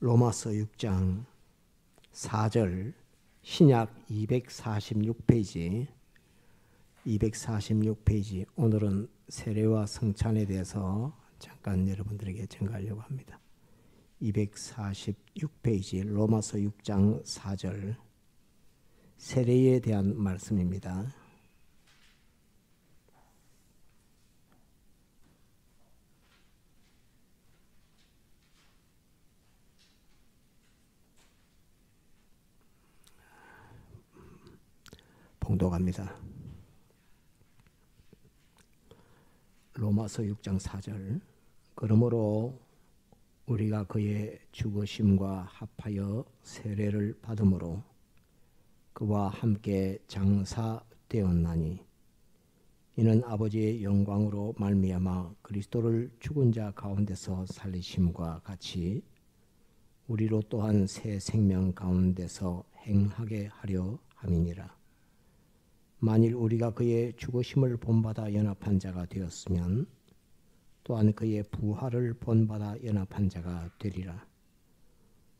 로마서 6장 4절 신약 246페이지 오늘은 세례와 성찬에 대해서 잠깐 여러분들에게 전가하려고 합니다. 246페이지 로마서 6장 4절 세례에 대한 말씀입니다. 봉독합니다. 로마서 6장 4절 그러므로 우리가 그의 죽으심과 합하여 세례를 받음으로 그와 함께 장사되었나니 이는 아버지의 영광으로 말미암아 그리스도를 죽은 자 가운데서 살리심과 같이 우리로 또한 새 생명 가운데서 행하게 하려 함이니라. 만일 우리가 그의 죽으심을 본받아 연합한 자가 되었으면 또한 그의 부활을 본받아 연합한 자가 되리라.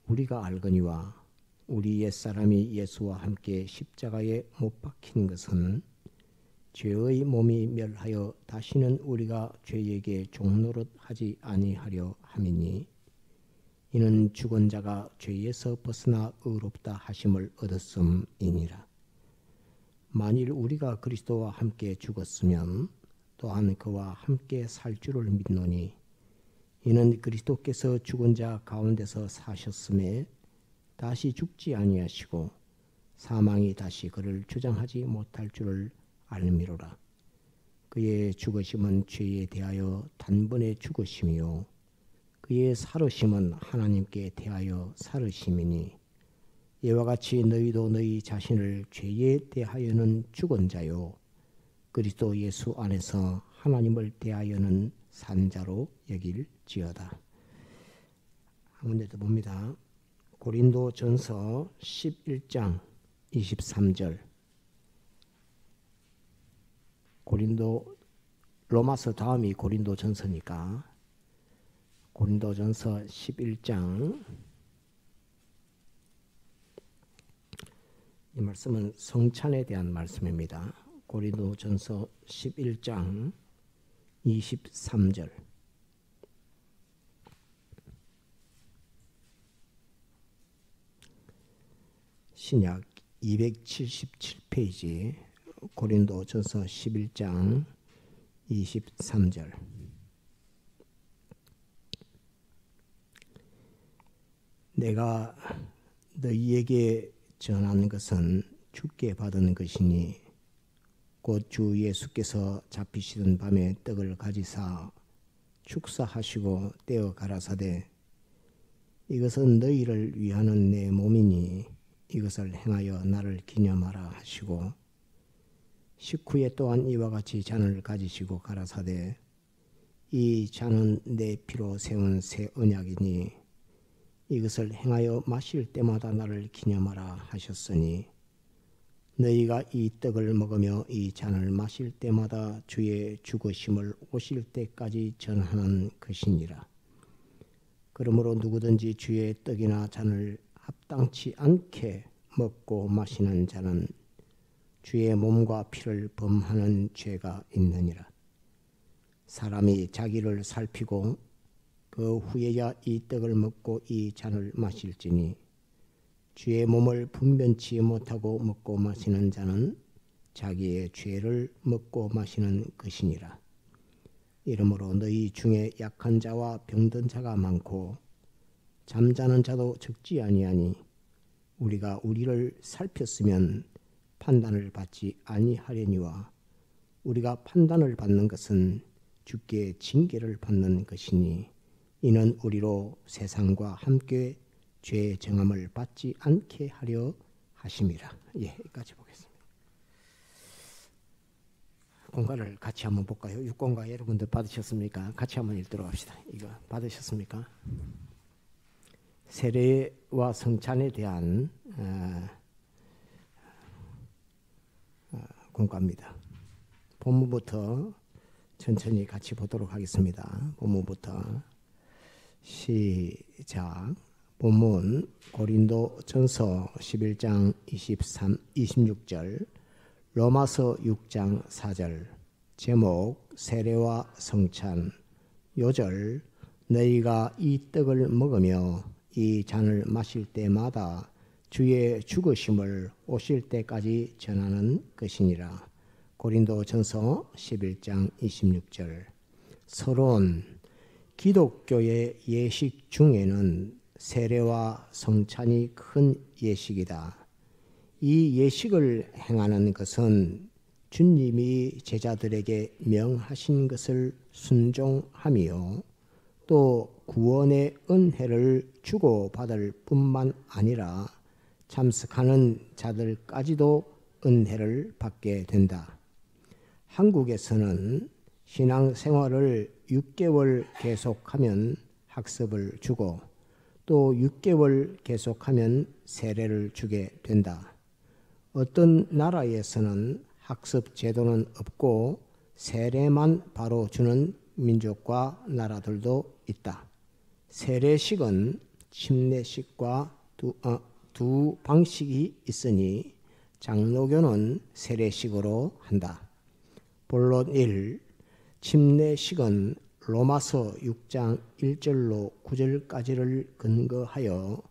우리가 알거니와 우리 옛사람이 예수와 함께 십자가에 못 박힌 것은 죄의 몸이 멸하여 다시는 우리가 죄에게 종노릇 하지 아니하려 함이니 이는 죽은 자가 죄에서 벗어나 의롭다 하심을 얻었음이니라. 만일 우리가 그리스도와 함께 죽었으면 또한 그와 함께 살 줄을 믿노니 이는 그리스도께서 죽은 자 가운데서 사셨음에 다시 죽지 아니하시고 사망이 다시 그를 주장하지 못할 줄을 알미로라. 그의 죽으심은 죄에 대하여 단번에 죽으심이요 그의 살으심은 하나님께 대하여 살으심이니 이와 같이 너희도 너희 자신을 죄에 대하여는 죽은 자요 그리스도 예수 안에서 하나님을 대하여는 산 자로 여길지어다. 한 문제 더 봅니다. 고린도전서 11장 23절 로마서 다음이 고린도전서니까 고린도전서 11장 이 말씀은 성찬에 대한 말씀입니다. 고린도전서 11장 23절 신약 277페이지 고린도전서 11장 23절 내가 너희에게 전하는 것은 주께 받은 것이니 곧 주 예수께서 잡히시던 밤에 떡을 가지사 축사하시고 떼어 가라사대 이것은 너희를 위하는 내 몸이니 이것을 행하여 나를 기념하라 하시고 식후에 또한 이와 같이 잔을 가지시고 가라사대 이 잔은 내 피로 세운 새 언약이니 이것을 행하여 마실 때마다 나를 기념하라 하셨으니 너희가 이 떡을 먹으며 이 잔을 마실 때마다 주의 죽으심을 오실 때까지 전하는 것이니라. 그러므로 누구든지 주의 떡이나 잔을 합당치 않게 먹고 마시는 자는 주의 몸과 피를 범하는 죄가 있느니라. 사람이 자기를 살피고 그 후에야 이 떡을 먹고 이 잔을 마실지니 주의 몸을 분변치 못하고 먹고 마시는 자는 자기의 죄를 먹고 마시는 것이니라. 이러므로 너희 중에 약한 자와 병든 자가 많고 잠자는 자도 적지 아니하니 우리가 우리를 살폈으면 판단을 받지 아니하려니와 우리가 판단을 받는 것은 주께 징계를 받는 것이니 이는 우리로 세상과 함께 죄의 정함을 받지 않게 하려 하심이라. 여기까지 보겠습니다. 공과를 같이 한번 볼까요? 6공과 여러분들 받으셨습니까? 같이 한번 읽도록 합시다. 이거 받으셨습니까? 세례와 성찬에 대한 공과입니다. 본문부터 천천히 같이 보도록 하겠습니다. 본문부터 시작. 본문 고린도전서 11장 26절, 로마서 6장 4절, 제목 세례와 성찬, 요절 너희가 이 떡을 먹으며 이 잔을 마실 때마다 주의 죽으심을 오실 때까지 전하는 것이니라. 고린도전서 11장 26절. 서론, 기독교의 예식 중에는 세례와 성찬이 큰 예식이다. 이 예식을 행하는 것은 주님이 제자들에게 명하신 것을 순종하며 또 구원의 은혜를 주고받을 뿐만 아니라 참석하는 자들까지도 은혜를 받게 된다. 한국에서는 신앙생활을 6개월 계속하면 학습을 주고 또 6개월 계속하면 세례를 주게 된다. 어떤 나라에서는 학습 제도는 없고 세례만 바로 주는 민족과 나라들도 있다. 세례식은 침례식과 두 방식이 있으니 장로교는 세례식으로 한다. 본론 1. 침례식은 로마서 6장 1절로 9절까지를 근거하여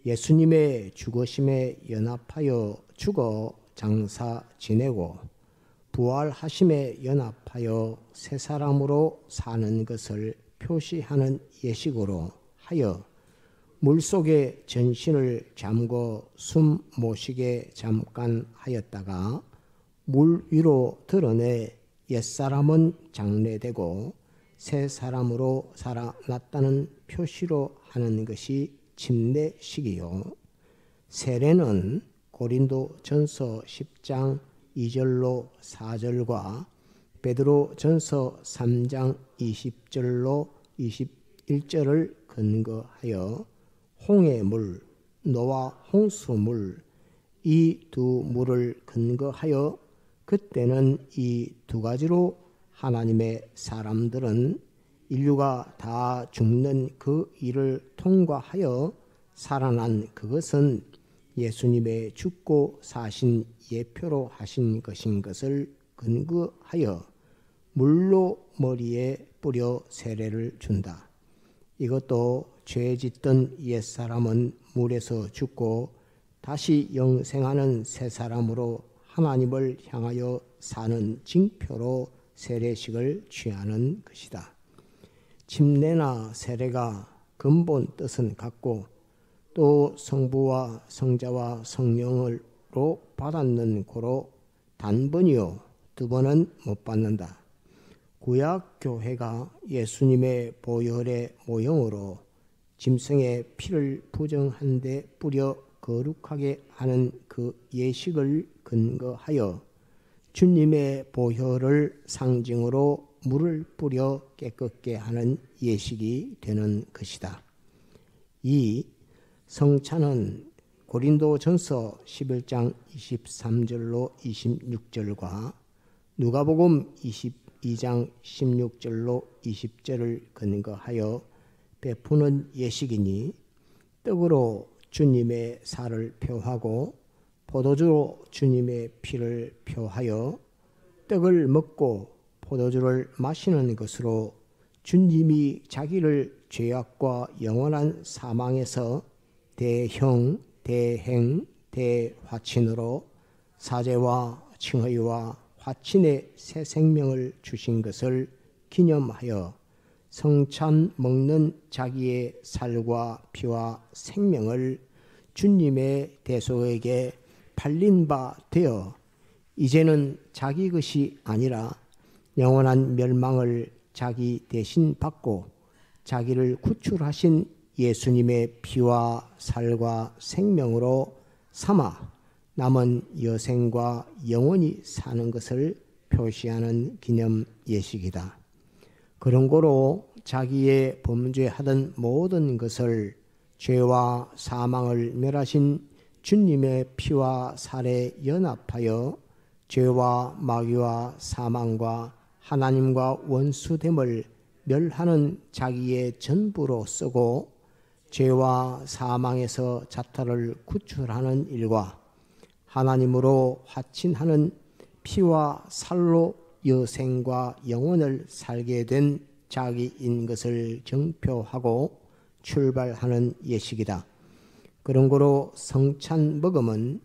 예수님의 죽으심에 연합하여 죽어 장사 지내고 부활하심에 연합하여 새 사람으로 사는 것을 표시하는 예식으로 하여 물속에 전신을 잠궈 숨 모시게 잠깐 하였다가 물 위로 드러내 옛사람은 장례되고 새 사람으로 살아났다는 표시로 하는 것이 침례식이요. 세례는 고린도전서 10장 2절로 4절과 베드로전서 3장 20절로 21절을 근거하여 홍해물, 노아 홍수물 이 두 물을 근거하여 그때는 이 두 가지로 하나님의 사람들은 인류가 다 죽는 그 일을 통과하여 살아난 그것은 예수님의 죽고 사신 예표로 하신 것인 것을 근거하여 물로 머리에 뿌려 세례를 준다. 이것도 죄 짓던 옛사람은 물에서 죽고 다시 영생하는 새 사람으로 하나님을 향하여 사는 징표로 세례식을 취하는 것이다. 침례나 세례가 근본 뜻은 같고 또 성부와 성자와 성령으로 받았는 고로 단번이요 두 번은 못 받는다. 구약교회가 예수님의 보혈의 모형으로 짐승의 피를 부정한 데 뿌려 거룩하게 하는 그 예식을 근거하여 주님의 보혈을 상징으로 물을 뿌려 깨끗게 하는 예식이 되는 것이다. 이 성찬은 고린도전서 11장 23절로 26절과 누가복음 22장 16절로 20절을 근거하여 베푸는 예식이니 떡으로 주님의 살을 표하고 포도주로 주님의 피를 표하여 떡을 먹고 포도주를 마시는 것으로 주님이 자기를 죄악과 영원한 사망에서 대형, 대행, 대화친으로 사죄와 칭의와 화친의 새 생명을 주신 것을 기념하여 성찬 먹는 자기의 살과 피와 생명을 주님의 대속에게 팔린 바 되어 이제는 자기 것이 아니라 영원한 멸망을 자기 대신 받고 자기를 구출하신 예수님의 피와 살과 생명으로 삼아 남은 여생과 영원히 사는 것을 표시하는 기념 예식이다. 그런 고로 자기의 범죄하던 모든 것을 죄와 사망을 멸하신 주님의 피와 살에 연합하여 죄와 마귀와 사망과 하나님과 원수됨을 멸하는 자기의 전부로 쓰고 죄와 사망에서 자타를 구출하는 일과 하나님으로 화친하는 피와 살로 여생과 영원을 살게 된 자기인 것을 정표하고 출발하는 예식이다. 그런 거로 성찬 먹음은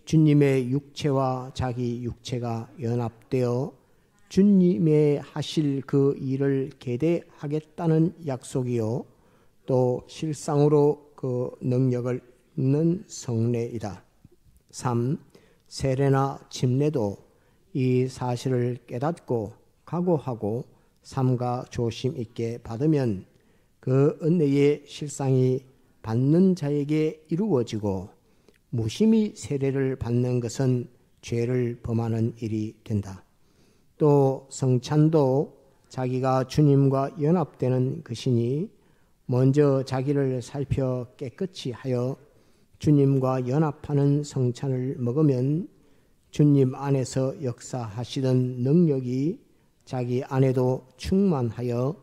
주님의 육체와 자기 육체가 연합되어 주님의 하실 그 일을 계대하겠다는 약속이요 또 실상으로 그 능력을 있는 성례이다. 3. 세례나 침례도 이 사실을 깨닫고 각오하고 삼가 조심 있게 받으면 그 은혜의 실상이 받는 자에게 이루어지고 무심히 세례를 받는 것은 죄를 범하는 일이 된다. 또 성찬도 자기가 주님과 연합되는 것이니 먼저 자기를 살펴 깨끗이 하여 주님과 연합하는 성찬을 먹으면 주님 안에서 역사하시던 능력이 자기 안에도 충만하여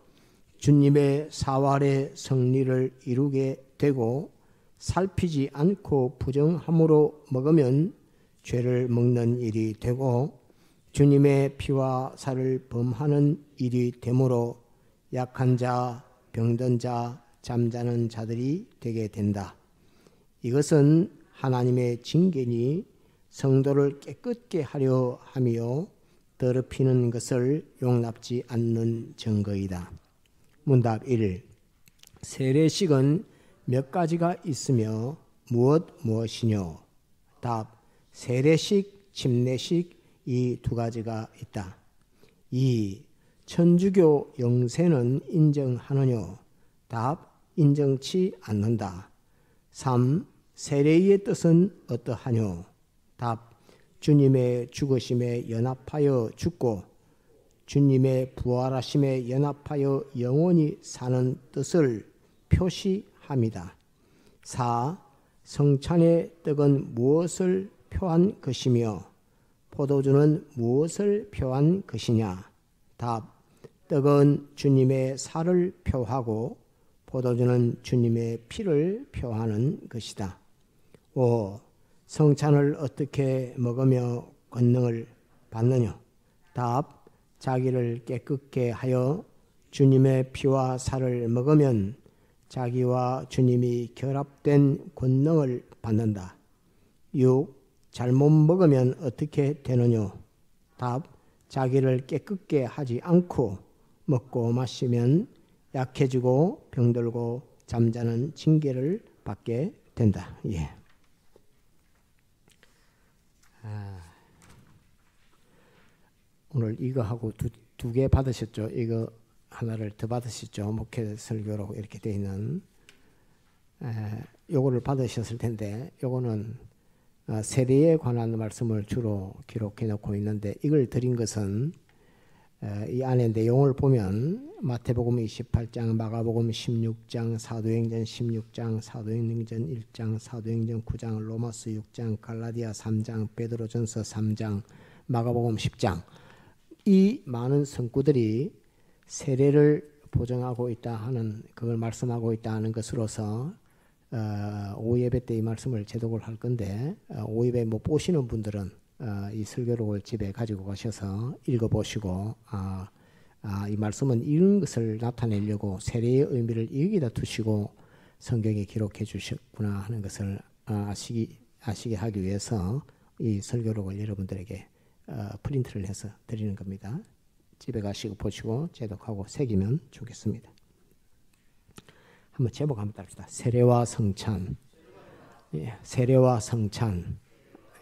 주님의 사활의 성리를 이루게 되고 살피지 않고 부정함으로 먹으면 죄를 먹는 일이 되고 주님의 피와 살을 범하는 일이 되므로 약한 자, 병든 자, 잠자는 자들이 되게 된다. 이것은 하나님의 징계니 성도를 깨끗게 하려 하며 더럽히는 것을 용납지 않는 증거이다. 문답 1. 세례식은 몇 가지가 있으며 무엇이뇨? 답. 세례식, 침례식 이 두 가지가 있다. 2. 천주교 영세는 인정하느뇨? 답. 인정치 않는다. 3. 세례의 뜻은 어떠하뇨? 답. 주님의 죽으심에 연합하여 죽고 주님의 부활하심에 연합하여 영원히 사는 뜻을 표시합니다. 4. 성찬의 떡은 무엇을 표한 것이며 포도주는 무엇을 표한 것이냐? 답. 떡은 주님의 살을 표하고 포도주는 주님의 피를 표하는 것이다. 5. 성찬을 어떻게 먹으며 권능을 받느냐? 답. 자기를 깨끗게 하여 주님의 피와 살을 먹으면 자기와 주님이 결합된 권능을 받는다. 6. 잘못 먹으면 어떻게 되느냐? 답. 자기를 깨끗게 하지 않고 먹고 마시면 약해지고 병들고 잠자는 징계를 받게 된다. 예. 오늘 이거 하고 두 개 받으셨죠? 이거 하나를 더 받으셨죠? 목회 설교로 이렇게 되어 있는 요거를 받으셨을 텐데 요거는 세례에 관한 말씀을 주로 기록해 놓고 있는데 이걸 드린 것은 이 안에 내용을 보면 마태복음 28장, 마가복음 16장, 사도행전 16장, 사도행전 1장, 사도행전 9장, 로마서 6장, 갈라디아 3장, 베드로전서 3장, 마가복음 10장 이 많은 성구들이 세례를 보정하고 있다 하는 그걸 말씀하고 있다 하는 것으로서 오예배 때 이 말씀을 제독을 할 건데 오예배 못 보시는 분들은 이 설교록을 집에 가지고 가셔서 읽어보시고 이 말씀은 이런 것을 나타내려고 세례의 의미를 여기다 두시고 성경에 기록해 주셨구나 하는 것을 아시게 하기 위해서 이 설교록을 여러분들에게 프린트를 해서 드리는 겁니다. 집에 가시고 보시고 제독하고 새기면 좋겠습니다. 한번 제목 한번 따릅시다. 세례와 성찬. 예, 세례와 성찬.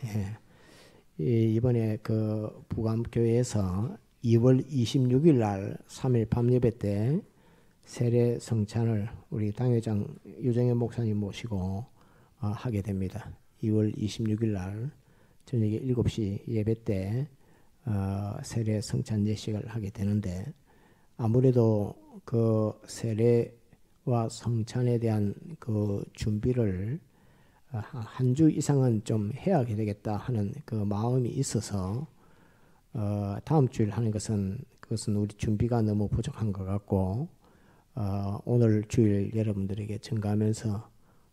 예. 이번에 그 부감교회에서 2월 26일 날 3일 밤예배 때 세례 성찬을 우리 당회장 유정현 목사님 모시고 하게 됩니다. 2월 26일 날 저녁에 7시 예배 때 세례 성찬 예식을 하게 되는데 아무래도 그 세례와 성찬에 대한 그 준비를 한 주 이상은 좀 해야 되겠다 하는 그 마음이 있어서 다음 주일 하는 것은 그것은 우리 준비가 너무 부족한 것 같고 오늘 주일 여러분들에게 증가하면서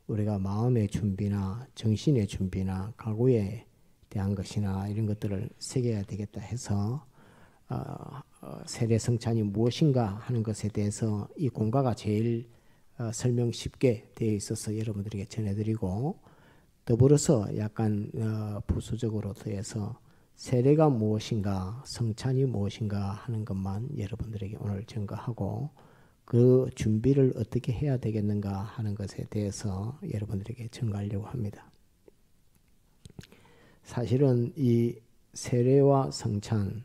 우리가 마음의 준비나 정신의 준비나 각오에 대한 것이나 이런 것들을 새겨야 되겠다 해서 세례 성찬이 무엇인가 하는 것에 대해서 이 공과가 제일 설명 쉽게 되어 있어서 여러분들에게 전해드리고, 더불어서 약간 부수적으로 더해서 세례가 무엇인가, 성찬이 무엇인가 하는 것만 여러분들에게 오늘 증거하고, 그 준비를 어떻게 해야 되겠는가 하는 것에 대해서 여러분들에게 증거하려고 합니다. 사실은 이 세례와 성찬,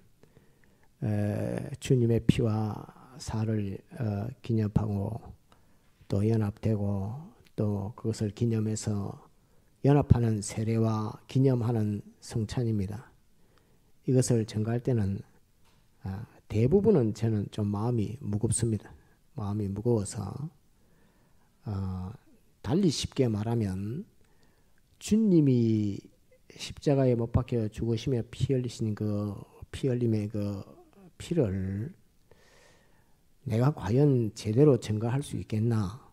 주님의 피와 살을 기념하고 또 연합되고 또 그것을 기념해서 연합하는 세례와 기념하는 성찬입니다. 이것을 증거할 때는 대부분은 저는 좀 마음이 무겁습니다. 마음이 무거워서 달리 쉽게 말하면 주님이 십자가에 못 박혀 죽으시며 피 흘리신 그 피 흘림의 그 피를 내가 과연 제대로 증거할 수 있겠나?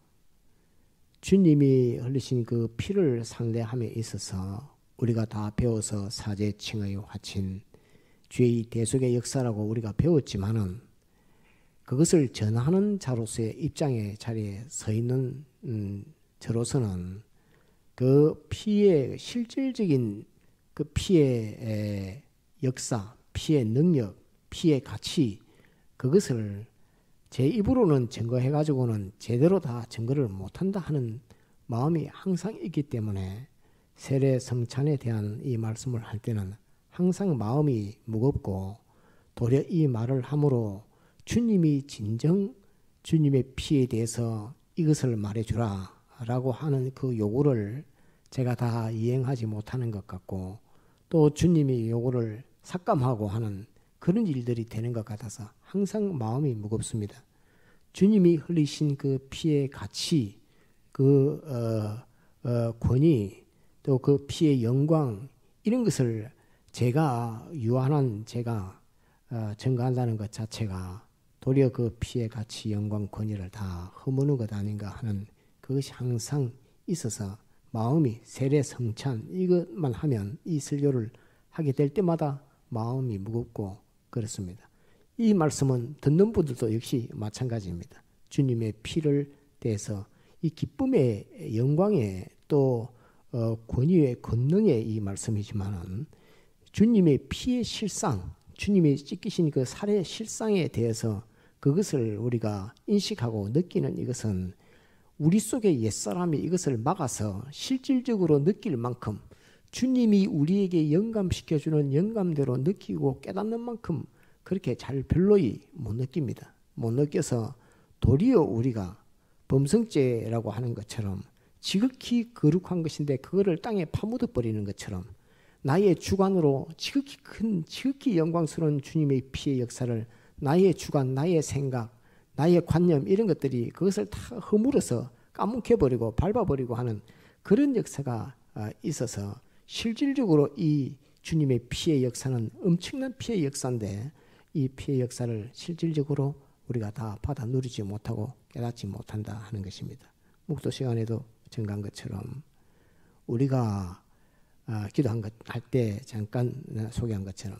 주님이 흘리신 그 피를 상대함에 있어서 우리가 다 배워서 사제, 칭의, 화친, 죄의 대속의 역사라고 우리가 배웠지만은 그것을 전하는 자로서의 입장의 자리에 서 있는 저로서는 그 피의 실질적인 그 피의 역사, 피의 능력, 피의 가치, 그것을 제 입으로는 증거해가지고는 제대로 다 증거를 못한다 하는 마음이 항상 있기 때문에 세례 성찬에 대한 이 말씀을 할 때는 항상 마음이 무겁고, 도리어 이 말을 함으로 주님이 진정 주님의 피에 대해서 이것을 말해주라 라고 하는 그 요구를 제가 다 이행하지 못하는 것 같고, 또 주님이 요구를 삭감하고 하는 그런 일들이 되는 것 같아서 항상 마음이 무겁습니다. 주님이 흘리신 그 피의 가치, 그 권위, 또 그 피의 영광, 이런 것을 제가 유한한 제가 증거한다는 것 자체가 도리어 그 피의 가치, 영광, 권위를 다 허무는 것 아닌가 하는 그것이 항상 있어서 마음이 세례 성찬 이것만 하면 이 설교를 하게 될 때마다 마음이 무겁고 그렇습니다. 이 말씀은 듣는 분들도 역시 마찬가지입니다. 주님의 피를 대해서 이 기쁨의 영광의 또 권위의 권능의 이 말씀이지만은 주님의 피의 실상, 주님이 찢기신 그 살의 실상에 대해서 그것을 우리가 인식하고 느끼는 이것은 우리 속의 옛사람이 이것을 막아서 실질적으로 느낄 만큼 주님이 우리에게 영감시켜주는 영감대로 느끼고 깨닫는 만큼 그렇게 잘 별로이 못 느낍니다. 못 느껴서 도리어 우리가 범성죄라고 하는 것처럼 지극히 거룩한 것인데 그거를 땅에 파묻어 버리는 것처럼 나의 주관으로 지극히 큰 지극히 영광스러운 주님의 피의 역사를 나의 주관, 나의 생각, 나의 관념 이런 것들이 그것을 다 허물어서 까뭉개버리고 밟아버리고 하는 그런 역사가 있어서 실질적으로 이 주님의 피의 역사는 엄청난 피의 역사인데 이 피의 역사를 실질적으로 우리가 다 받아 누리지 못하고 깨닫지 못한다 하는 것입니다. 목도 시간에도 증거한 것처럼 우리가 기도한 것 할 때 잠깐 소개한 것처럼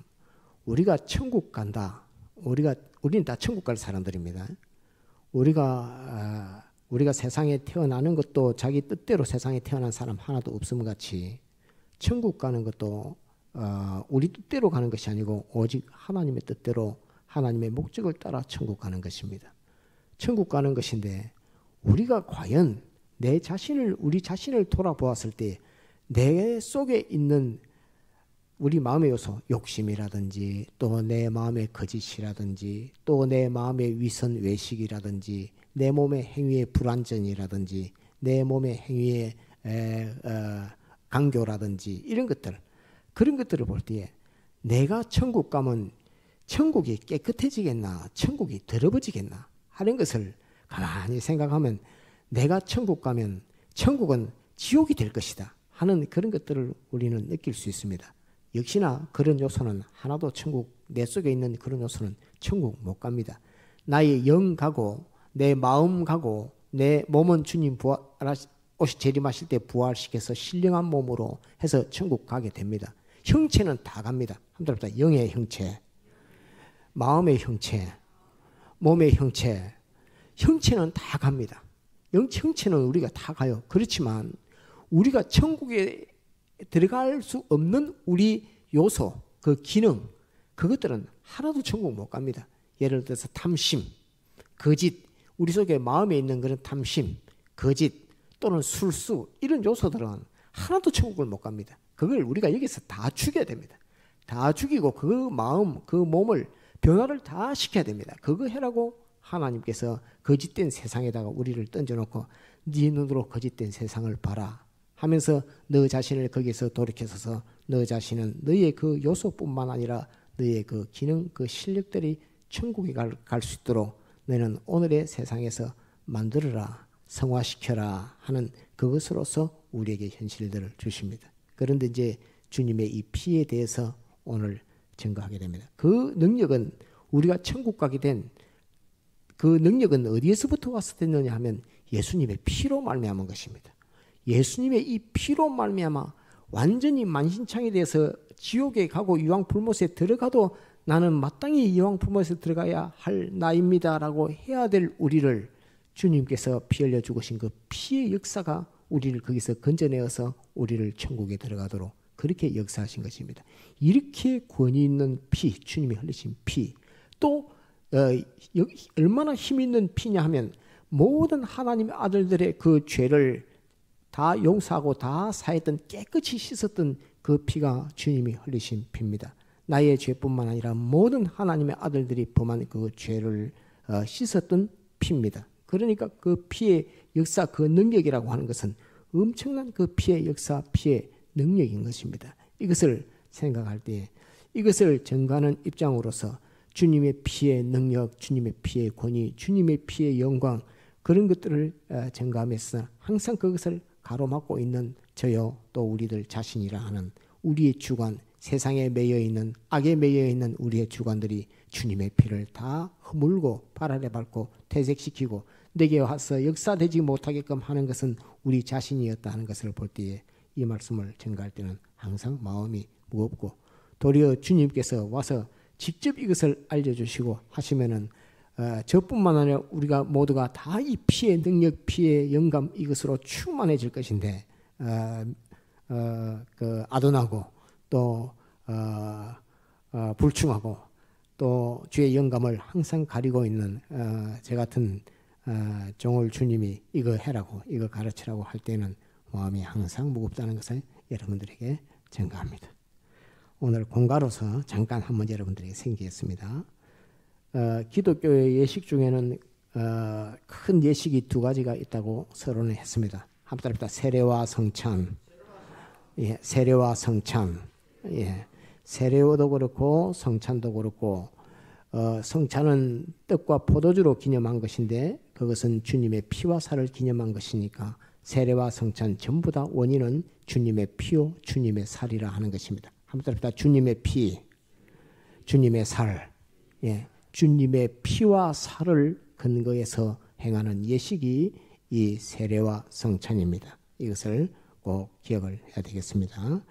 우리가 천국 간다. 우리는 다 천국 갈 사람들입니다. 우리가 세상에 태어나는 것도 자기 뜻대로 세상에 태어난 사람 하나도 없음 같이 천국 가는 것도 우리 뜻대로 가는 것이 아니고 오직 하나님의 뜻대로 하나님의 목적을 따라 천국 가는 것입니다. 천국 가는 것인데 우리가 과연 우리 자신을 돌아보았을 때 내 속에 있는 우리 마음의 요소, 욕심이라든지 또 내 마음의 거짓이라든지 또 내 마음의 위선 외식이라든지 내 몸의 행위의 불완전이라든지 내 몸의 행위의 강교라든지 이런 것들, 그런 것들을 볼 때에 내가 천국 가면 천국이 깨끗해지겠나, 천국이 더러워지겠나 하는 것을 가만히 생각하면 내가 천국 가면 천국은 지옥이 될 것이다 하는 그런 것들을 우리는 느낄 수 있습니다. 역시나 그런 요소는 하나도 내 속에 있는 그런 요소는 천국 못 갑니다. 나의 영 가고 내 마음 가고 내 몸은 주님 오시 재림하실 때 부활시켜서 신령한 몸으로 해서 천국 가게 됩니다. 형체는 다 갑니다. 한번 들어봅시다. 영의 형체, 마음의 형체, 몸의 형체, 형체는 다 갑니다. 형체는 우리가 다 가요. 그렇지만 우리가 천국에 들어갈 수 없는 우리 요소, 그 기능, 그것들은 하나도 천국 못 갑니다. 예를 들어서 탐심, 거짓, 우리 속에 마음에 있는 그런 탐심, 거짓 또는 술수 이런 요소들은 하나도 천국을 못 갑니다. 그걸 우리가 여기서 다 죽여야 됩니다. 다 죽이고 그 마음, 그 몸을 변화를 다 시켜야 됩니다. 그거 해라고 하나님께서 거짓된 세상에다가 우리를 던져놓고 네 눈으로 거짓된 세상을 봐라 하면서 너 자신을 거기서 돌이켜서서 너 자신은 너의 그 요소뿐만 아니라 너의 그 기능, 그 실력들이 천국에 갈 수 있도록 너는 오늘의 세상에서 만들어라, 성화시켜라 하는 그것으로서 우리에게 현실들을 주십니다. 그런데 이제 주님의 이 피에 대해서 오늘 증거하게 됩니다. 그 능력은 우리가 천국 가게 된 그 능력은 어디에서부터 와서 됐느냐 하면 예수님의 피로 말미암은 것입니다. 예수님의 이 피로 말미암아 완전히 만신창이 돼서 지옥에 가고 유황불못에 들어가도 나는 마땅히 유황불못에 들어가야 할 나입니다라고 해야 될 우리를 주님께서 피 흘려 죽으신 그 피의 역사가 우리를 거기서 건져내어서 우리를 천국에 들어가도록 그렇게 역사하신 것입니다. 이렇게 권위 있는 피, 주님이 흘리신 피, 또 얼마나 힘 있는 피냐 하면 모든 하나님의 아들들의 그 죄를 다 용서하고 다 사했던 깨끗이 씻었던 그 피가 주님이 흘리신 피입니다. 나의 죄뿐만 아니라 모든 하나님의 아들들이 범한 그 죄를 씻었던 피입니다. 그러니까 그 피의 역사, 그 능력이라고 하는 것은 엄청난 그 피의 역사, 피의 능력인 것입니다. 이것을 생각할 때 이것을 증거하는 입장으로서 주님의 피의 능력, 주님의 피의 권위, 주님의 피의 영광 그런 것들을 증거하면서 항상 그것을 가로막고 있는 저요 또 우리들 자신이라 하는 우리의 주관, 세상에 매여 있는 악에 매여 있는 우리의 주관들이 주님의 피를 다 허물고 발 아래 밟고 퇴색시키고 내게 와서 역사되지 못하게끔 하는 것은 우리 자신이었다 하는 것을 볼 때에 이 말씀을 증거할 때는 항상 마음이 무겁고 도리어 주님께서 와서 직접 이것을 알려주시고 하시면은 저뿐만 아니라 우리가 모두가 다 이 피의 능력, 피의 영감 이것으로 충만해질 것인데 그 아둔하고 또 불충하고 또 주의 영감을 항상 가리고 있는 저 같은 종을 주님이 이거 해라고 이거 가르치라고 할 때는 마음이 항상 무겁다는 것을 여러분들에게 증거합니다. 오늘 공가로서 잠깐 한번 여러분들에게 생기겠습니다. 기독교의 예식 중에는 큰 예식이 두 가지가 있다고 서론을 했습니다. 한번 따라합시다. 세례와 성찬. 예, 세례와 성찬. 예, 세례도 그렇고 성찬도 그렇고 성찬은 떡과 포도주로 기념한 것인데 그것은 주님의 피와 살을 기념한 것이니까 세례와 성찬 전부 다 원인은 주님의 피요 주님의 살이라 하는 것입니다. 한번 따라합시다. 주님의 피, 주님의 살. 예, 주님의 피와 살을 근거해서 행하는 예식이 이 세례와 성찬입니다. 이것을 꼭 기억을 해야 되겠습니다.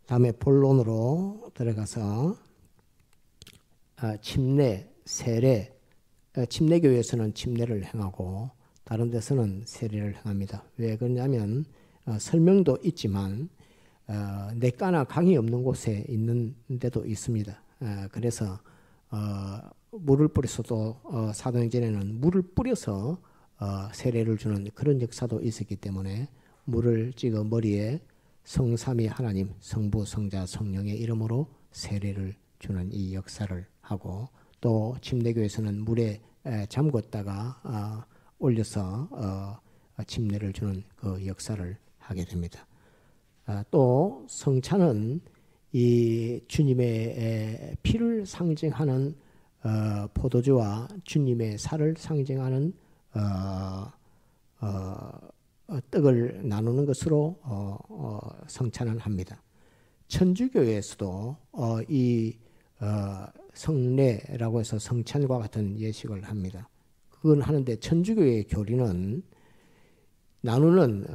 다음에 본론으로 들어가서 침례, 세례, 침례교회에서는 침례를 행하고 다른 데서는 세례를 행합니다. 왜 그러냐면 설명도 있지만 내과나 강이 없는 곳에 있는 데도 있습니다. 그래서 물을 뿌려서도 사도행전에는 물을 뿌려서 세례를 주는 그런 역사도 있었기 때문에 물을 찍어 머리에 성삼위 하나님, 성부, 성자, 성령의 이름으로 세례를 주는 이 역사를 하고 또 침례교에서는 물에 잠궜다가 올려서 침례를 주는 그 역사를 하게 됩니다. 또 성찬은 이 주님의 피를 상징하는 포도주와 주님의 살을 상징하는 떡을 나누는 것으로 성찬을 합니다. 천주교에서도 이 성례라고 해서 성찬과 같은 예식을 합니다. 그건 하는데 천주교의 교리는 나누는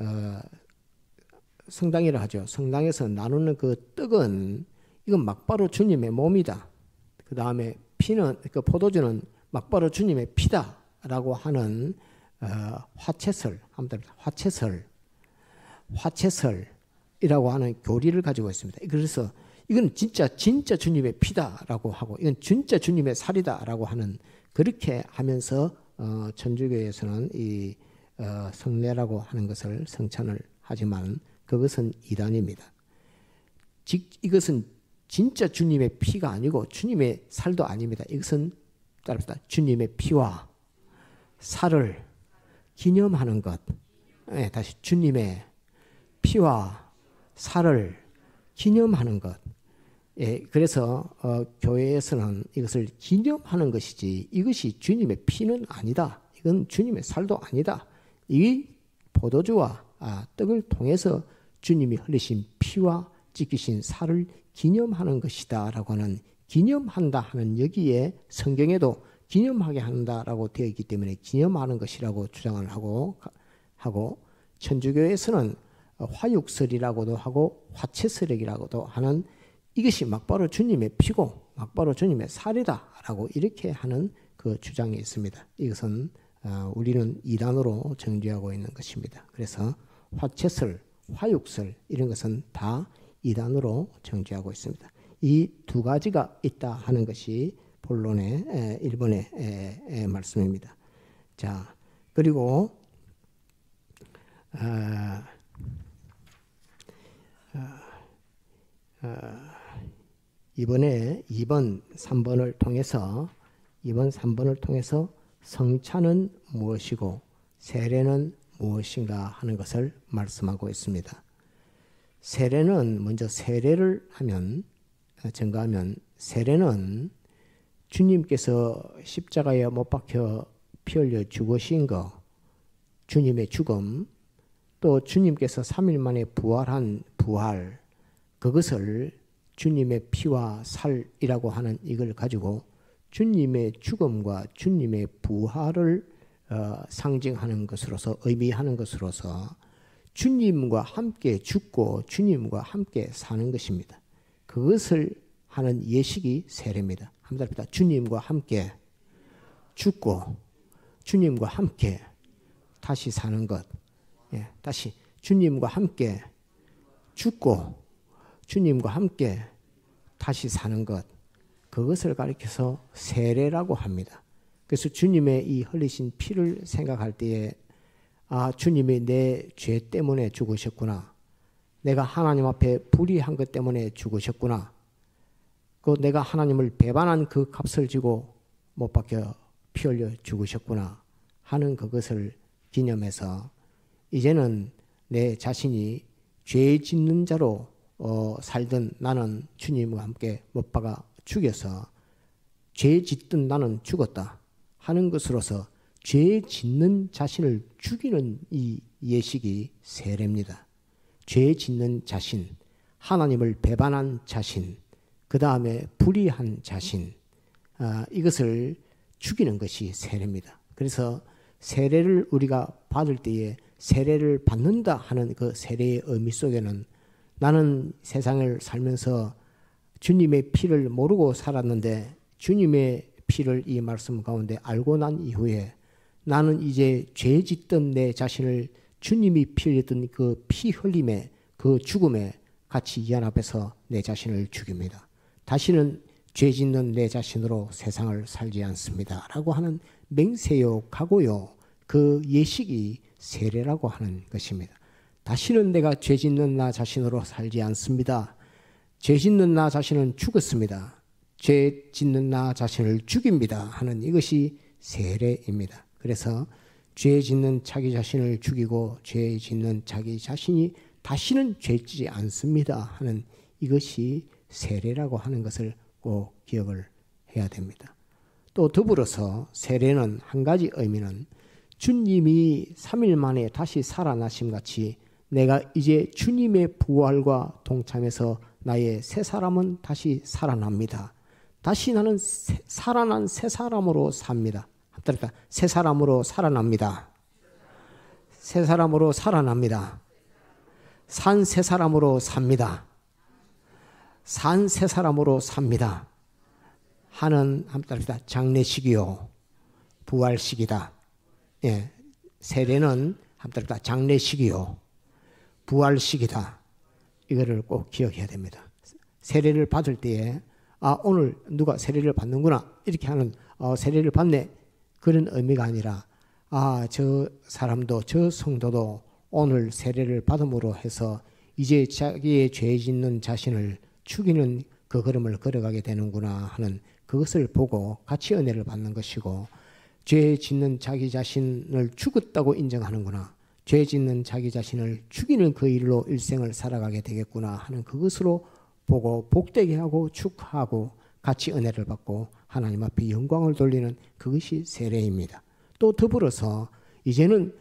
성당이라 하죠. 성당에서 나누는 그 떡은 이건 막바로 주님의 몸이다. 그 다음에 피는 그 포도주는 막바로 주님의 피다라고 하는 화채설이라고 하는 교리를 가지고 있습니다. 그래서 이건 진짜 주님의 피다라고 하고 이건 진짜 주님의 살이다라고 하는 그렇게 하면서 천주교에서는 이 성례라고 하는 것을 성찬을 하지만 그것은 이단입니다. 이것은 진짜 주님의 피가 아니고 주님의 살도 아닙니다. 이것은 따릅니다. 주님의 피와 살을 기념하는 것. 네, 다시 주님의 피와 살을 기념하는 것. 예, 그래서 교회에서는 이것을 기념하는 것이지 이것이 주님의 피는 아니다. 이건 주님의 살도 아니다. 이 포도주와 떡을 통해서 주님이 흘리신 피와 찢기신 살을 기념하는 것이다 라고 하는 기념한다 하는 여기에 성경에도 기념하게 한다라고 되어 있기 때문에 기념하는 것이라고 주장을 하고 천주교에서는 화육설이라고도 하고 화채설이라고도 하는 이것이 막바로 주님의 피고 막바로 주님의 살이다라고 이렇게 하는 그 주장이 있습니다. 이것은 우리는 이단으로 정죄하고 있는 것입니다. 그래서 화채설, 화육설 이런 것은 다 이단으로 정죄하고 있습니다. 이 두 가지가 있다 하는 것이 본론의 1번의 말씀입니다. 자, 그리고 이번에 2번, 3번을 통해서 성찬은 무엇이고 세례는 무엇인가 하는 것을 말씀하고 있습니다. 세례는 먼저 세례를 하면 증거하면 세례는 주님께서 십자가에 못 박혀 피 흘려 죽으신 것, 주님의 죽음, 또 주님께서 3일 만에 부활한 부활, 그것을 주님의 피와 살이라고 하는 이걸 가지고 주님의 죽음과 주님의 부활을 상징하는 것으로서 의미하는 것으로서 주님과 함께 죽고 주님과 함께 사는 것입니다. 그것을 하는 예식이 세례입니다. 한번 답니다. 주님과 함께 죽고 주님과 함께 다시 사는 것. 예, 다시 주님과 함께 죽고 주님과 함께 다시 사는 것. 그것을 가리켜서 세례라고 합니다. 그래서 주님의 이 흘리신 피를 생각할 때에 주님이 내 죄 때문에 죽으셨구나. 내가 하나님 앞에 불의한 것 때문에 죽으셨구나. 내가 하나님을 배반한 그 값을 지고 못 박혀 피 흘려 죽으셨구나 하는 그것을 기념해서 이제는 내 자신이 죄 짓는 자로 살던 나는 주님과 함께 못 박아 죽여서 죄 짓던 나는 죽었다 하는 것으로서 죄 짓는 자신을 죽이는 이 예식이 세례입니다. 죄 짓는 자신, 하나님을 배반한 자신, 그 다음에 불의한 자신, 이것을 죽이는 것이 세례입니다. 그래서 세례를 우리가 받을 때에 세례를 받는다 하는 그 세례의 의미 속에는 나는 세상을 살면서 주님의 피를 모르고 살았는데 주님의 피를 이 말씀 가운데 알고 난 이후에 나는 이제 죄 짓던 내 자신을 주님이 피 흘렸던 그 피 흘림에 그 죽음에 같이 이 안 앞에서 내 자신을 죽입니다. 다시는 죄 짓는 내 자신으로 세상을 살지 않습니다. 라고 하는 맹세요, 각오요, 그 예식이 세례라고 하는 것입니다. 다시는 내가 죄 짓는 나 자신으로 살지 않습니다. 죄 짓는 나 자신은 죽었습니다. 죄 짓는 나 자신을 죽입니다. 하는 이것이 세례입니다. 그래서 죄 짓는 자기 자신을 죽이고 죄 짓는 자기 자신이 다시는 죄 짓지 않습니다. 하는 이것이 세례라고 하는 것을 꼭 기억을 해야 됩니다. 또 더불어서 세례는 한 가지 의미는 주님이 3일 만에 다시 살아나심 같이 내가 이제 주님의 부활과 동참해서 나의 새 사람은 다시 살아납니다. 다시 나는 살아난 새 사람으로 삽니다. 새 사람으로 살아납니다. 새 사람으로 살아납니다. 산 새 사람으로 삽니다. 산 새 사람으로 삽니다. 하는 장례식이요 부활식이다. 예, 세례는 장례식이요 부활식이다. 이거를 꼭 기억해야 됩니다. 세례를 받을 때에 오늘 누가 세례를 받는구나 이렇게 하는 세례를 받네 그런 의미가 아니라 저 사람도 저 성도도 오늘 세례를 받음으로 해서 이제 자기의 죄 짓는 자신을 죽이는 그 걸음을 걸어가게 되는구나 하는 그것을 보고 같이 은혜를 받는 것이고, 죄 짓는 자기 자신을 죽었다고 인정하는구나, 죄 짓는 자기 자신을 죽이는 그 일로 일생을 살아가게 되겠구나 하는 그것으로 보고 복되게 하고 축하하고 같이 은혜를 받고 하나님 앞에 영광을 돌리는 그것이 세례입니다. 또 더불어서 이제는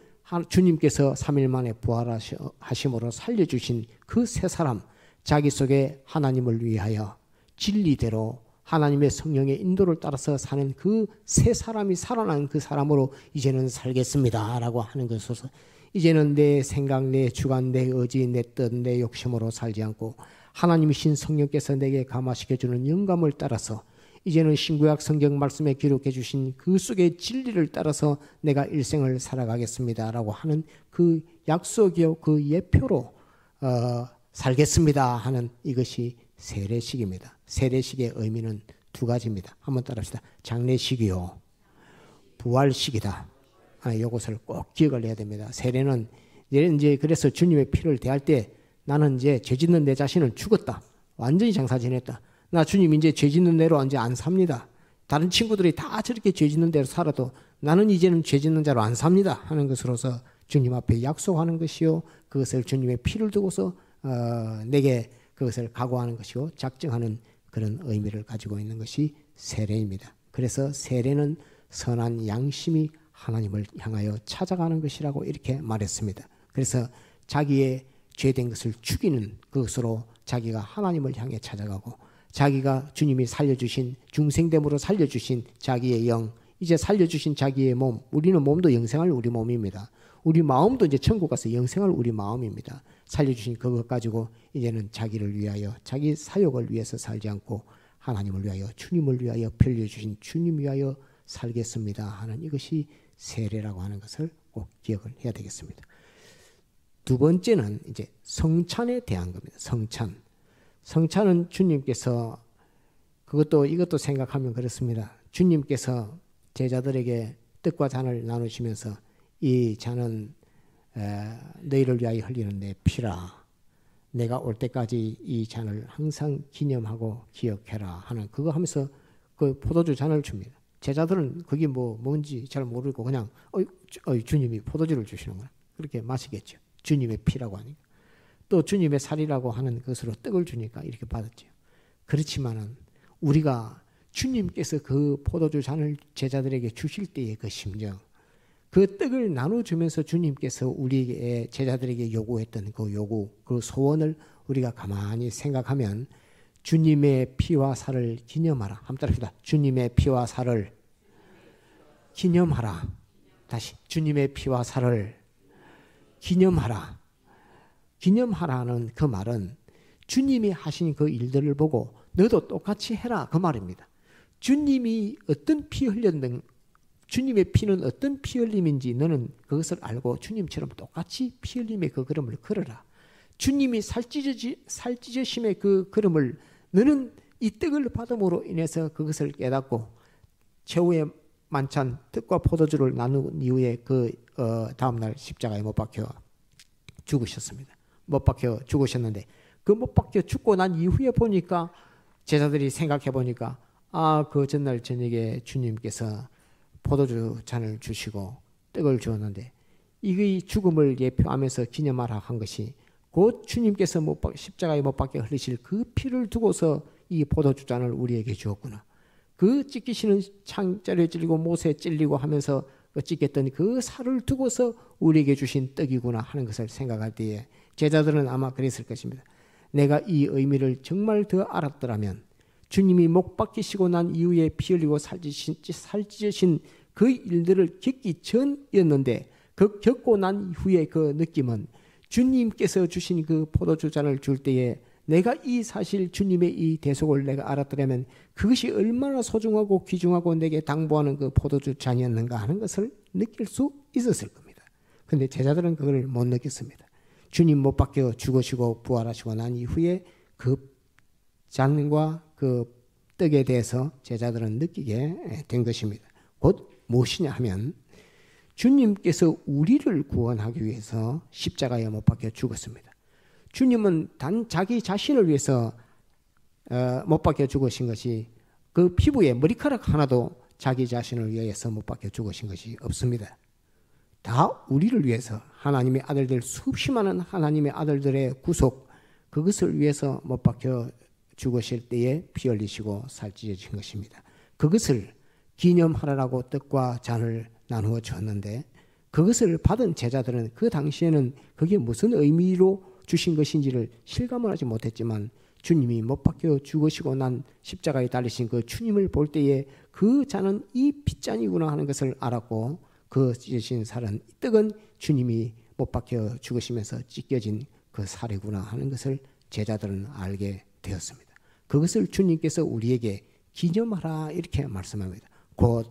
주님께서 3일 만에 부활하심으로 살려주신 그 새 사람, 자기 속에 하나님을 위하여 진리대로 하나님의 성령의 인도를 따라서 사는 그 새 사람이 살아난 그 사람으로 이제는 살겠습니다 라고 하는 것으로서, 이제는 내 생각, 내 주관, 내 의지, 내 뜻, 내 욕심으로 살지 않고 하나님이신 성령께서 내게 감화시켜주는 영감을 따라서 이제는 신구약 성경 말씀에 기록해 주신 그 속의 진리를 따라서 내가 일생을 살아가겠습니다 라고 하는 그 약속이요 그 예표로 살겠습니다 하는 이것이 세례식입니다. 세례식의 의미는 두 가지입니다. 한번 따라합시다. 장례식이요 부활식이다. 이것을 꼭 기억을 해야 됩니다. 세례는 이제 그래서 주님의 피를 대할 때 나는 이제 죄 짓는 내 자신은 죽었다, 완전히 장사 지냈다, 나 주님 이제 죄 짓는 대로 이제 안 삽니다, 다른 친구들이 다 저렇게 죄 짓는 대로 살아도 나는 이제는 죄 짓는 자로 안 삽니다 하는 것으로서 주님 앞에 약속하는 것이요, 그것을 주님의 피를 두고서 내게 그것을 각오하는 것이요 작정하는 그런 의미를 가지고 있는 것이 세례입니다. 그래서 세례는 선한 양심이 하나님을 향하여 찾아가는 것이라고 이렇게 말했습니다. 그래서 자기의 죄된 것을 죽이는 그것으로 자기가 하나님을 향해 찾아가고, 자기가 주님이 살려주신 중생됨으로 살려주신 자기의 영, 이제 살려주신 자기의 몸, 우리는 몸도 영생할 우리 몸입니다. 우리 마음도 이제 천국 가서 영생할 우리 마음입니다. 살려주신 그것 가지고 이제는 자기를 위하여 자기 사역을 위해서 살지 않고 하나님을 위하여 주님을 위하여 빌려주신 주님 위하여 살겠습니다 하는 이것이 세례라고 하는 것을 꼭 기억을 해야 되겠습니다. 두 번째는 이제 성찬에 대한 겁니다. 성찬. 성찬은 주님께서 이것도 생각하면 그렇습니다. 주님께서 제자들에게 떡과 잔을 나누시면서 이 잔은 너희를 위하여 흘리는 내 피라, 내가 올 때까지 이 잔을 항상 기념하고 기억해라 하는 그거 하면서 그 포도주 잔을 줍니다. 제자들은 그게 뭔지 잘 모르고 그냥 주님이 포도주를 주시는구나 그렇게 마시겠죠. 주님의 피라고 하니까. 또 주님의 살이라고 하는 것으로 떡을 주니까 이렇게 받았죠. 그렇지만은 우리가 주님께서 그 포도주 잔을 제자들에게 주실 때의 그 심정, 그 떡을 나눠주면서 주님께서 우리에게 제자들에게 요구했던 그 요구, 그 소원을 우리가 가만히 생각하면 주님의 피와 살을 기념하라. 한번 따라합시다. 주님의 피와 살을 기념하라. 다시 주님의 피와 살을 기념하라. 기념하라는 그 말은 주님이 하신 그 일들을 보고 너도 똑같이 해라 그 말입니다. 주님이 어떤 피 흘렸는, 주님의 피는 어떤 피 흘림인지 너는 그것을 알고 주님처럼 똑같이 피 흘림의 그 걸음을 걸어라. 주님이 살찢으심의 그 걸음을 너는 이 떡을 받음으로 인해서 그것을 깨닫고 최후의 만찬 떡과 포도주를 나눈 이후에 다음날 십자가에 못 박혀 죽으셨습니다. 못 박혀 죽으셨는데 그 못 박혀 죽고 난 이후에 보니까 제자들이 생각해 보니까 그 전날 저녁에 주님께서 포도주 잔을 주시고 떡을 주었는데 이 죽음을 예표하면서 기념하라 한 것이 곧 주님께서 십자가에 못 박혀 흘리실 그 피를 두고서 이 포도주 잔을 우리에게 주었구나. 그 찢기시는 창자를 찔리고 못에 찔리고 하면서 찢겼던 그 살을 두고서 우리에게 주신 떡이구나 하는 것을 생각할 때에 제자들은 아마 그랬을 것입니다. 내가 이 의미를 정말 더 알았더라면 주님이 못 박히시고 난 이후에 피 흘리고 살찌신 그 일들을 겪기 전이었는데 그 겪고 난 이후에 그 느낌은 주님께서 주신 그 포도주 잔을 줄 때에 내가 이 사실 주님의 이 대속을 내가 알았더라면 그것이 얼마나 소중하고 귀중하고 내게 당부하는 그 포도주 잔이었는가 하는 것을 느낄 수 있었을 겁니다. 그런데 제자들은 그걸 못 느꼈습니다. 주님 못 박혀 죽으시고 부활하시고 난 이후에 그 잔과 그 떡에 대해서 제자들은 느끼게 된 것입니다. 곧 무엇이냐 하면 주님께서 우리를 구원하기 위해서 십자가에 못 박혀 죽었습니다. 주님은 단 자기 자신을 위해서 못 박혀 죽으신 것이 그 피부에 머리카락 하나도 자기 자신을 위해서 못 박혀 죽으신 것이 없습니다. 다 우리를 위해서 하나님의 아들들 수없이 많은 하나님의 아들들의 구속 그것을 위해서 못 박혀 죽으실 때에 피 흘리시고 살찌신 것입니다. 그것을 기념하라고 떡과 잔을 나누어 주었는데 그것을 받은 제자들은 그 당시에는 그게 무슨 의미로 주신 것인지를 실감을 하지 못했지만 주님이 못 박혀 죽으시고 난 십자가에 달리신 그 주님을 볼 때에 그 잔은 이 핏잔이구나 하는 것을 알았고 그 찢어진 살은 떡은 주님이 못 박혀 죽으시면서 찢겨진 그 살이구나 하는 것을 제자들은 알게 되었습니다. 그것을 주님께서 우리에게 기념하라 이렇게 말씀합니다. 곧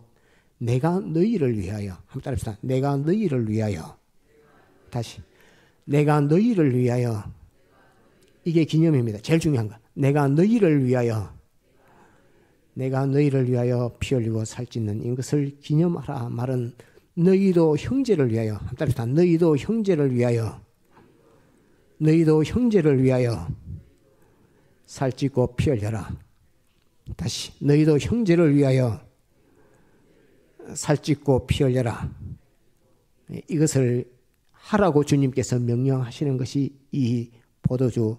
내가 너희를 위하여 한번 따라합시다. 내가 너희를 위하여 다시 내가 너희를 위하여 이게 기념입니다. 제일 중요한 거. 내가 너희를 위하여 피 흘리고 살찌는 이것을 기념하라 말은 너희도 형제를 위하여 한번 따라합시다. 너희도 형제를 위하여 살찌고 피 흘려라. 다시 너희도 형제를 위하여 살찌고 피 흘려라. 이것을 하라고 주님께서 명령하시는 것이 이 포도주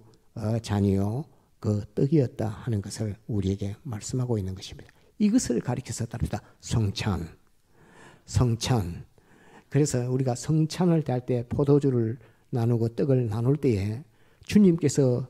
잔이요 그 떡이었다 하는 것을 우리에게 말씀하고 있는 것입니다. 이것을 가리켜서 따릅니다. 성찬. 그래서 우리가 성찬을 대할 때 포도주를 나누고 떡을 나눌 때에 주님께서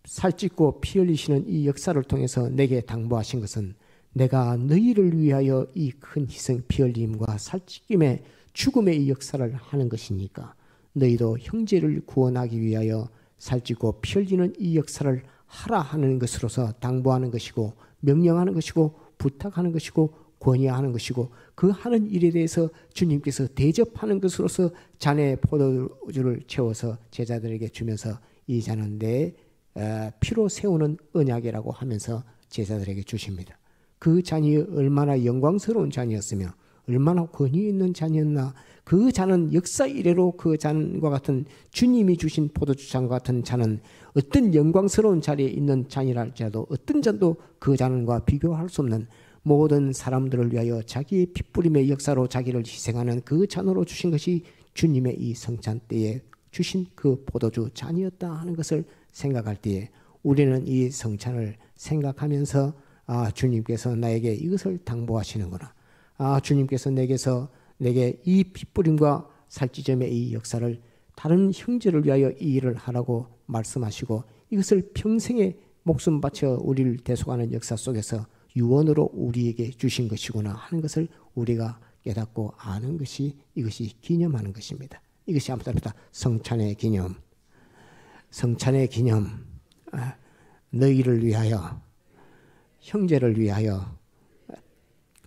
살찌고 피 흘리시는 이 역사를 통해서 내게 당부하신 것은 내가 너희를 위하여 이 큰 희생 피 흘림과 살찌김의 죽음의 이 역사를 하는 것이니까 너희도 형제를 구원하기 위하여 살찌고 피 흘리는 이 역사를 하라 하는 것으로서 당부하는 것이고 명령하는 것이고 부탁하는 것이고 권유하는 것이고 그 하는 일에 대해서 주님께서 대접하는 것으로서 잔에 포도주를 채워서 제자들에게 주면서 이 잔은 내 피로 세우는 언약이라고 하면서 제자들에게 주십니다. 그 잔이 얼마나 영광스러운 잔이었으며 얼마나 권위 있는 잔이었나. 그 잔은 역사 이래로 그 잔과 같은 주님이 주신 포도주 잔과 같은 잔은 어떤 영광스러운 자리에 있는 잔이라 할지라도 어떤 잔도 그 잔과 비교할 수 없는 모든 사람들을 위하여 자기의 핏부림의 역사로 자기를 희생하는 그 잔으로 주신 것이 주님의 이 성찬 때에 주신 그 포도주 잔이었다 하는 것을 생각할 때에 우리는 이 성찬을 생각하면서 주님께서 나에게 이것을 당부하시는구나. 주님께서 내게 이 핏부림과 살찌점의 이 역사를 다른 형제를 위하여 이 일을 하라고 말씀하시고 이것을 평생에 목숨 바쳐 우리를 대속하는 역사 속에서 유언으로 우리에게 주신 것이구나 하는 것을 우리가 깨닫고 아는 것이 이것이 기념하는 것입니다. 이것이 아무튼 성찬의 기념. 너희를 위하여 형제를 위하여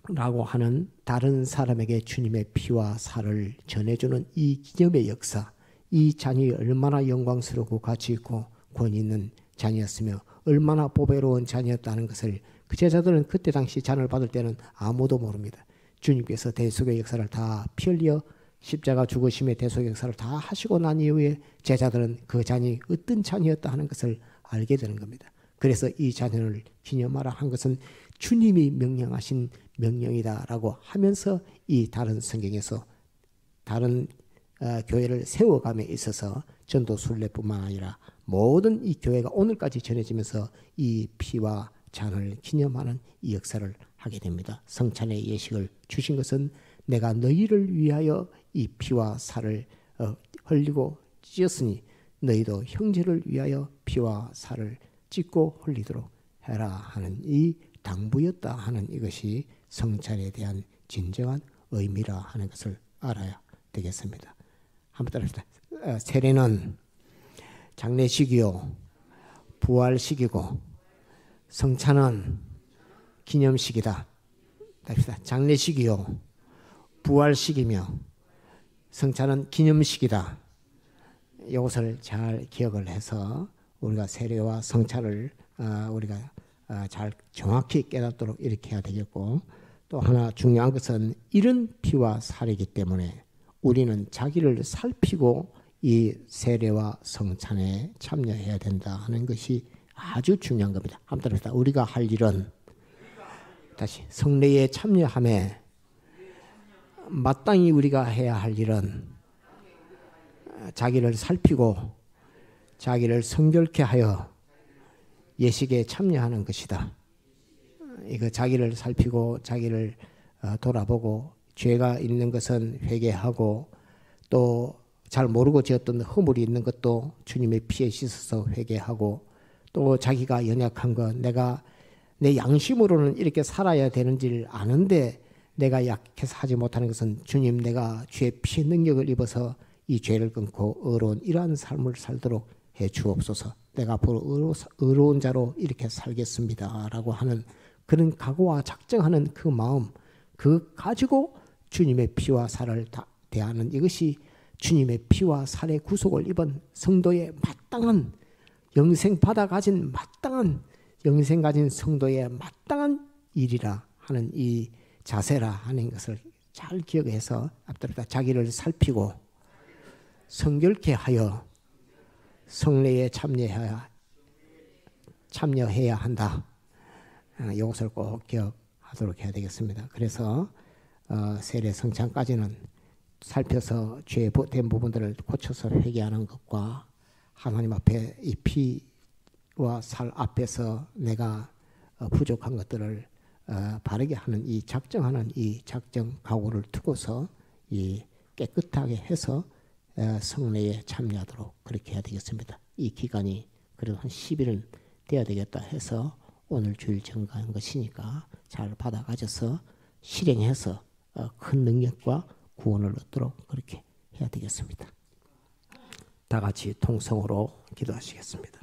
라고 하는 다른 사람에게 주님의 피와 살을 전해주는 이 기념의 역사, 이 잔이 얼마나 영광스럽고 가치 있고 권위 있는 잔이었으며 얼마나 보배로운 잔이었다는 것을 그 제자들은 그때 당시 잔을 받을 때는 아무도 모릅니다. 주님께서 대속의 역사를 다 피 흘려 십자가 죽으심의 대속의 역사를 다 하시고 난 이후에 제자들은 그 잔이 어떤 잔이었다 하는 것을 알게 되는 겁니다. 그래서 이 잔을 기념하라 한 것은 주님이 명령하신 명령이다라고 하면서 이 다른 성경에서 다른 교회를 세워감에 있어서 전도 순례뿐만 아니라 모든 이 교회가 오늘까지 전해지면서 이 피와 잔을 기념하는 이 역사를 하게 됩니다. 성찬의 예식을 주신 것은 내가 너희를 위하여 이 피와 살을 흘리고 찢었으니 너희도 형제를 위하여 피와 살을 찢고 흘리도록 해라 하는 이 당부였다 하는 이것이 성찬에 대한 진정한 의미라 하는 것을 알아야 되겠습니다. 한번 따라합시다. 세례는 장례식이요 부활식이고 성찬은 기념식이다. 합시다. 장례식이요 부활식이며 성찬은 기념식이다. 이것을 잘 기억을 해서 우리가 세례와 성찬을 우리가 잘 정확히 깨닫도록 이렇게 해야 되겠고, 또 하나 중요한 것은 이런 피와 살이기 때문에 우리는 자기를 살피고 이 세례와 성찬에 참여해야 된다 하는 것이 아주 중요한 겁니다. 한번 따라합시다. 우리가 할 일은 다시 성례에 참여함에 마땅히 우리가 해야 할 일은 자기를 살피고 자기를 성결케 하여 예식에 참여하는 것이다. 이거 자기를 살피고 자기를 돌아보고 죄가 있는 것은 회개하고 또 잘 모르고 지었던 허물이 있는 것도 주님의 피에 씻어서 회개하고 또 자기가 연약한 것 내가 내 양심으로는 이렇게 살아야 되는지를 아는데 내가 약해서 하지 못하는 것은 주님 내가 주의 피의 능력을 입어서 이 죄를 끊고 의로운 이러한 삶을 살도록 해 주옵소서. 내가 앞으로 의로운 자로 이렇게 살겠습니다 라고 하는 그런 각오와 작정하는 그 마음, 그 가지고 주님의 피와 살을 대하는 이것이 주님의 피와 살의 구속을 입은 성도의 마땅한 영생 받아 가진 마땅한 영생 가진 성도의 마땅한 일이라 하는 이 자세라 하는 것을 잘 기억해서 앞다르다 자기를 살피고 성결케 하여 성례에 참여해야 한다. 이것을 꼭 기억하도록 해야 되겠습니다. 그래서 세례 성찬까지는 살펴서 죄된 부분들을 고쳐서 회개하는 것과 하나님 앞에 이 피와 살 앞에서 내가 부족한 것들을 바르게 하는 이 작정하는 이 작정 각오를 두고서 이 깨끗하게 해서 성례에 참여하도록 그렇게 해야 되겠습니다. 이 기간이 그래도 한 10일은 돼야 되겠다 해서 오늘 주일 증가한 것이니까 잘 받아가져서 실행해서 큰 능력과 구원을 얻도록 그렇게 해야 되겠습니다. 다 같이 통성으로 기도하시겠습니다.